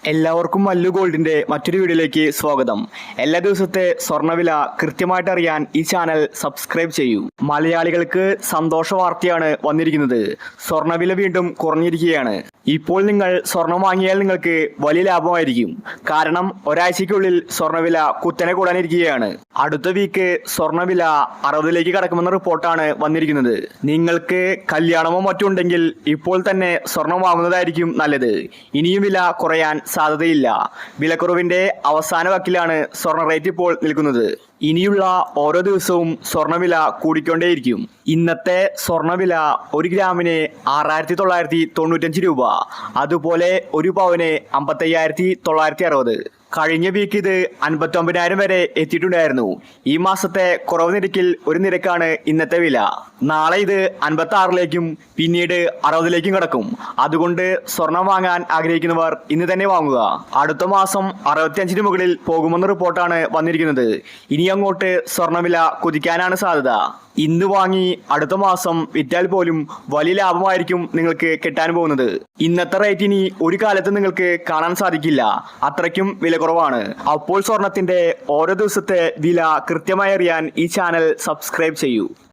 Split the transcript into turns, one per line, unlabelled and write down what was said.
എല്ലാവർക്കും മല്ലു ഗോൾഡിന്റെ മറ്റൊരു വീഡിയോയിലേക്ക് സ്വാഗതം. എല്ലാ ദിവസത്തെ സ്വർണ്ണവില കൃത്യമായിട്ട് അറിയാൻ ഈ ചാനൽ സബ്സ്ക്രൈബ് ചെയ്യൂ. മലയാളികൾക്ക് സന്തോഷ വാർത്തയാണ് വന്നിരിക്കുന്നത്. സ്വർണ്ണവില വീണ്ടും കുറഞ്ഞിരിക്കുകയാണ്. ഇപ്പോൾ നിങ്ങൾ സ്വർണം വാങ്ങിയാൽ നിങ്ങൾക്ക് വലിയ ലാഭമായിരിക്കും. കാരണം ഒരാഴ്ചയ്ക്കുള്ളിൽ സ്വർണ്ണവില കുത്തനെ കൂടാനിരിക്കുകയാണ്. അടുത്ത വീക്ക് സ്വർണ്ണവില 60ലേക്ക് കടക്കുമെന്ന റിപ്പോർട്ടാണ് വന്നിരിക്കുന്നത്. നിങ്ങൾക്ക് കല്യാണമോ മറ്റോ ഉണ്ടെങ്കിൽ ഇപ്പോൾ തന്നെ സ്വർണം വാങ്ങുന്നതായിരിക്കും നല്ലത്. ഇനിയും വില കുറയാൻ സാധ്യതയില്ല. വിലക്കുറവിന്റെ അവസാന വക്കിലാണ് സ്വർണ്ണ റേറ്റ് ഇപ്പോൾ നിൽക്കുന്നത്. ഇനിയുള്ള ഓരോ ദിവസവും സ്വർണ്ണവില കൂടിക്കൊണ്ടേയിരിക്കും. ഇന്നത്തെ സ്വർണ്ണവില 1 ഗ്രാമിന് 6995 രൂപ. അതുപോലെ 1 പവന് 55,960. കഴിഞ്ഞ വീക്ക് ഇത് 59,000 വരെ എത്തിയിട്ടുണ്ടായിരുന്നു. ഈ മാസത്തെ കുറവ് നിരക്കിൽ ഒരു നിരക്കാണ് ഇന്നത്തെ വില. നാളെ ഇത് 56ലേക്കും പിന്നീട് 60ലേക്കും കടക്കും. അതുകൊണ്ട് സ്വർണം വാങ്ങാൻ ആഗ്രഹിക്കുന്നവർ ഇന്ന് തന്നെ വാങ്ങുക. അടുത്ത മാസം 65-ന് മുകളിൽ പോകുമെന്ന റിപ്പോർട്ടാണ് വന്നിരിക്കുന്നത്. ഇനി അങ്ങോട്ട് സ്വർണ്ണവില കുതിക്കാനാണ് സാധ്യത. ഇന്ന് വാങ്ങി അടുത്ത മാസം വിറ്റാൽ പോലും വലിയ ലാഭമായിരിക്കും നിങ്ങൾക്ക് കിട്ടാൻ പോകുന്നത്. ഇന്നത്തെ റേറ്റ് ഇനി ഒരു കാലത്ത് നിങ്ങൾക്ക് കാണാൻ സാധിക്കില്ല. അത്രയ്ക്കും വില കുറവാണ്. അപ്പോൾ സ്വർണത്തിന്റെ ഓരോ ദിവസത്തെ വില കൃത്യമായി അറിയാൻ ഈ ചാനൽ സബ്സ്ക്രൈബ് ചെയ്യൂ.